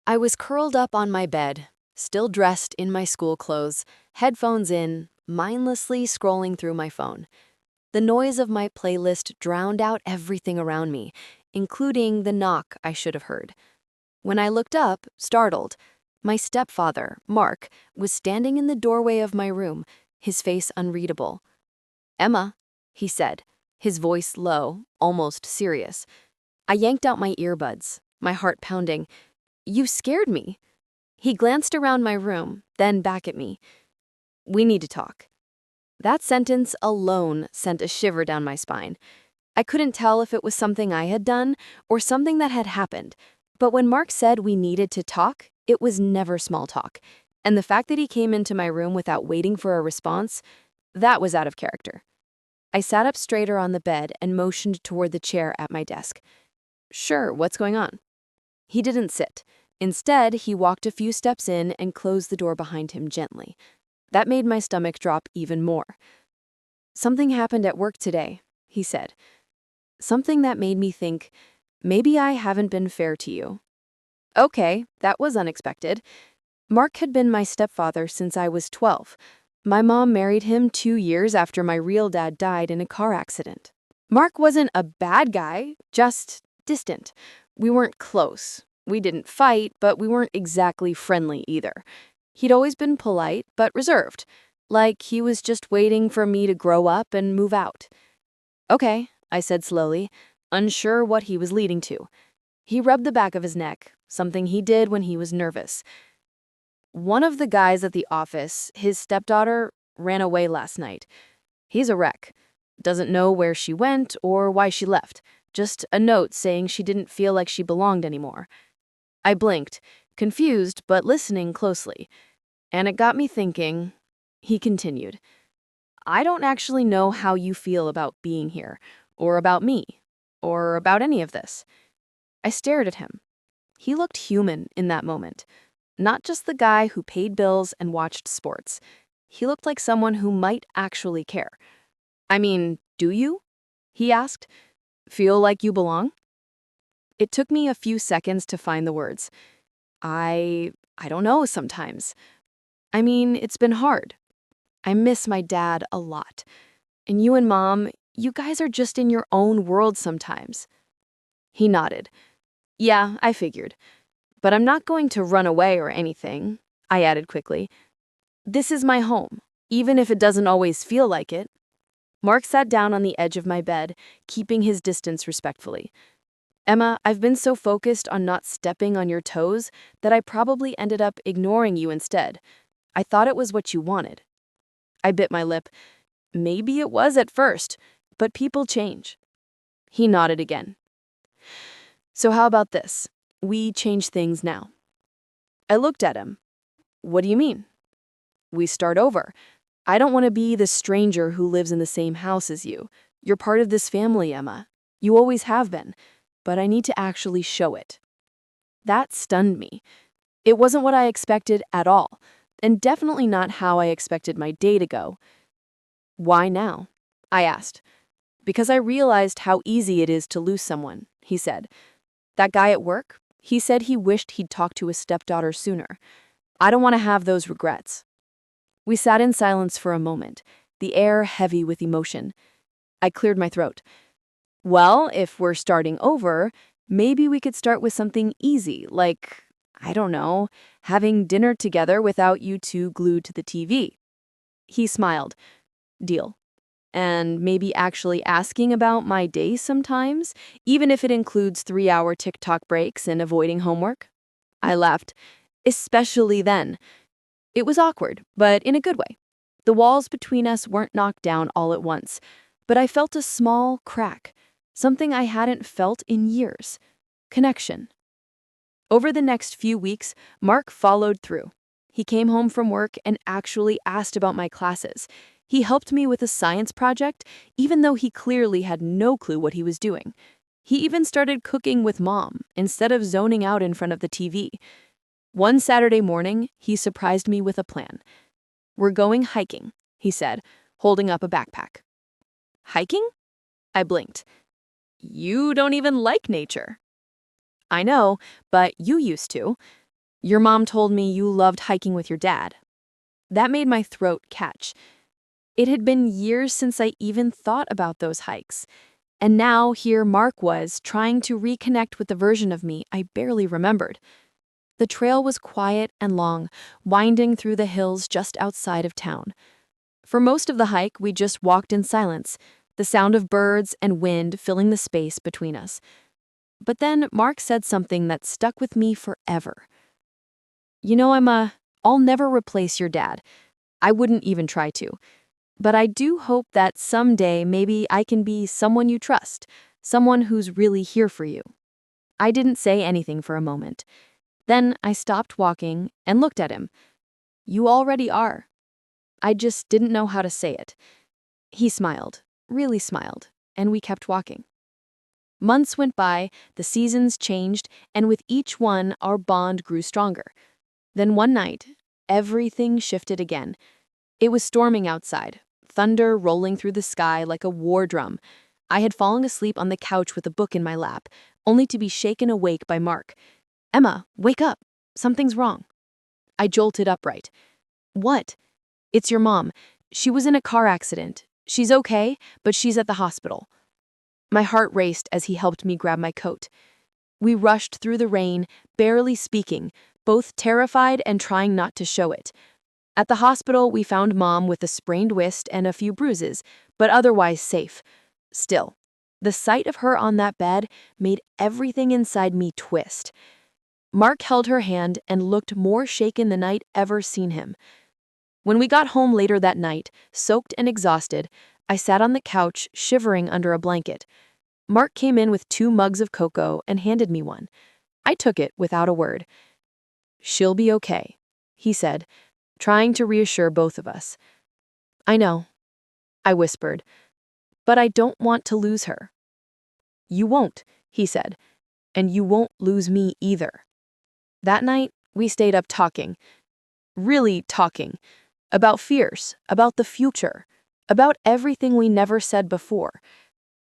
I was curled up on my bed, still dressed in my school clothes, headphones in, mindlessly scrolling through my phone. The noise of my playlist drowned out everything around me, including the knock I should have heard. When I looked up, startled, my stepfather, Mark, was standing in the doorway of my room, his face unreadable. "Emma," he said, his voice low, almost serious. I yanked out my earbuds, my heart pounding. "You scared me." He glanced around my room, then back at me. "We need to talk." That sentence alone sent a shiver down my spine. I couldn't tell if it was something I had done or something that had happened, but when Mark said we needed to talk, it was never small talk. And the fact that he came into my room without waiting for a response, that was out of character. I sat up straighter on the bed and motioned toward the chair at my desk. "Sure, what's going on?" He didn't sit. Instead, he walked a few steps in and closed the door behind him gently. That made my stomach drop even more. "Something happened at work today," he said. Something that made me think, maybe I haven't been fair to you. Okay, that was unexpected. Mark had been my stepfather since I was 12. My mom married him 2 years after my real dad died in a car accident. Mark wasn't a bad guy, just distant. We weren't close. We didn't fight, but we weren't exactly friendly either. He'd always been polite, but reserved, like he was just waiting for me to grow up and move out. "Okay," I said slowly, unsure what he was leading to. He rubbed the back of his neck, something he did when he was nervous. "One of the guys at the office, his stepdaughter, ran away last night. He's a wreck. Doesn't know where she went or why she left. Just a note saying she didn't feel like she belonged anymore." I blinked, confused but listening closely. And it got me thinking. He continued, "I don't actually know how you feel about being here, or about me, or about any of this." I stared at him. He looked human in that moment. Not just the guy who paid bills and watched sports. He looked like someone who might actually care. "I mean, do you?" he asked. "Feel like you belong?" It took me a few seconds to find the words. I don't know sometimes. I mean, it's been hard. I miss my dad a lot. And you and Mom, you guys are just in your own world sometimes. He nodded. "Yeah, I figured. But I'm not going to run away or anything," I added quickly. "This is my home, even if it doesn't always feel like it." Mark sat down on the edge of my bed, keeping his distance respectfully. "Emma, I've been so focused on not stepping on your toes that I probably ended up ignoring you instead. I thought it was what you wanted." I bit my lip. Maybe it was at first, but people change. He nodded again. "So how about this? We change things now." I looked at him. "What do you mean?" "We start over. I don't want to be the stranger who lives in the same house as you. You're part of this family, Emma. You always have been. But I need to actually show it." That stunned me. It wasn't what I expected at all, and definitely not how I expected my day to go. "Why now?" I asked. "Because I realized how easy it is to lose someone," he said. "That guy at work, he said he wished he'd talked to his stepdaughter sooner. I don't want to have those regrets." We sat in silence for a moment, the air heavy with emotion. I cleared my throat. "Well, if we're starting over, maybe we could start with something easy, like, I don't know, having dinner together without you two glued to the TV. He smiled. "Deal. And maybe actually asking about my day sometimes, even if it includes 3-hour TikTok breaks and avoiding homework." I laughed. "Especially then." It was awkward, but in a good way. The walls between us weren't knocked down all at once, but I felt a small crack, something I hadn't felt in years. Connection. Over the next few weeks, Mark followed through. He came home from work and actually asked about my classes. He helped me with a science project, even though he clearly had no clue what he was doing. He even started cooking with Mom, instead of zoning out in front of the TV. One Saturday morning, he surprised me with a plan. "We're going hiking," he said, holding up a backpack. "Hiking?" I blinked. "You don't even like nature." "I know, but you used to." Your mom told me you loved hiking with your dad. That made my throat catch. It had been years since I even thought about those hikes. And now here Mark was, trying to reconnect with the version of me I barely remembered. The trail was quiet and long, winding through the hills just outside of town. For most of the hike, we just walked in silence, the sound of birds and wind filling the space between us. But then Mark said something that stuck with me forever. You know, I'll never replace your dad. I wouldn't even try to. But I do hope that someday maybe I can be someone you trust, someone who's really here for you. I didn't say anything for a moment. Then I stopped walking and looked at him. You already are. I just didn't know how to say it. He smiled, really smiled, and we kept walking. Months went by, the seasons changed, and with each one, our bond grew stronger. Then one night, everything shifted again. It was storming outside, thunder rolling through the sky like a war drum. I had fallen asleep on the couch with a book in my lap, only to be shaken awake by Mark. Emma, wake up. Something's wrong. I jolted upright. What? It's your mom. She was in a car accident. She's okay, but she's at the hospital. My heart raced as he helped me grab my coat. We rushed through the rain, barely speaking, both terrified and trying not to show it. At the hospital, we found Mom with a sprained wrist and a few bruises, but otherwise safe. Still, the sight of her on that bed made everything inside me twist. Mark held her hand and looked more shaken than I'd ever seen him. When we got home later that night, soaked and exhausted, I sat on the couch, shivering under a blanket. Mark came in with 2 mugs of cocoa and handed me one. I took it without a word. She'll be okay, he said, trying to reassure both of us. I know, I whispered, but I don't want to lose her. You won't, he said, and you won't lose me either. That night, we stayed up talking, really talking, about fears, about the future, about everything we never said before.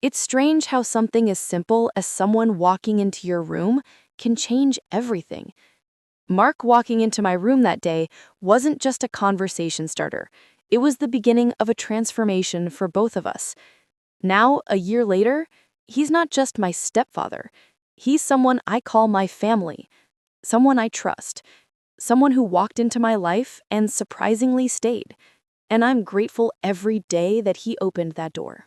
It's strange how something as simple as someone walking into your room can change everything. Mark walking into my room that day wasn't just a conversation starter. It was the beginning of a transformation for both of us. Now, a year later, he's not just my stepfather. He's someone I call my family, someone I trust, someone who walked into my life and surprisingly stayed. And I'm grateful every day that he opened that door.